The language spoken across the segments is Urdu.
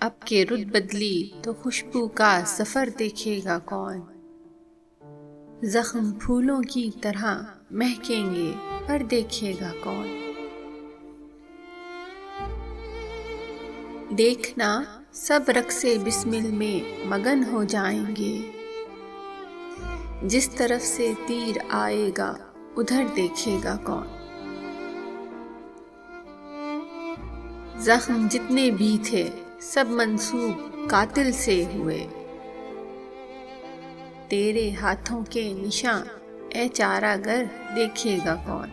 اب کہ رت بدلی تو خوشبو کا سفر دیکھے گا کون؟ زخم پھولوں کی طرح مہکیں گے پر دیکھے گا کون؟ دیکھنا سب رقص بسمل میں مگن ہو جائیں گے، جس طرف سے تیر آئے گا ادھر دیکھے گا کون؟ زخم جتنے بھی تھے سب منسوب قاتل سے ہوئے، تیرے ہاتھوں کے نشان اے چارہ گر دیکھے گا کون؟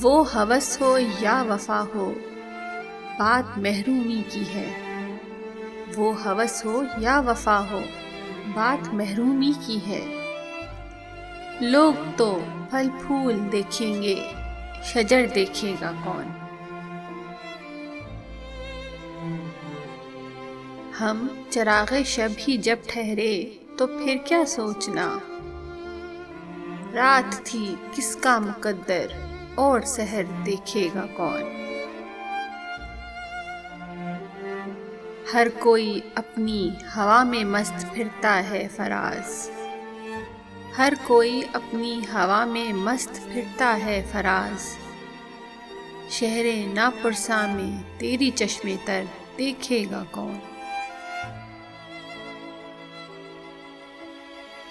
وہ ہوس ہو یا وفا ہو بات محرومی کی ہے، وہ ہوس ہو یا وفا ہو بات محرومی کی ہے، لوگ تو پھل پھول دیکھیں گے شجر دیکھے گا کون؟ ہم چراغ شب ہی جب ٹھہرے تو پھر کیا سوچنا، رات تھی کس کا مقدر اور سحر دیکھے گا کون؟ ہر کوئی اپنی ہوا میں مست پھرتا ہے فراز، ہر کوئی اپنی ہوا میں مست پھرتا ہے فراز، شہر ناپرساں میں تیری چشم تر دیکھے گا کون؟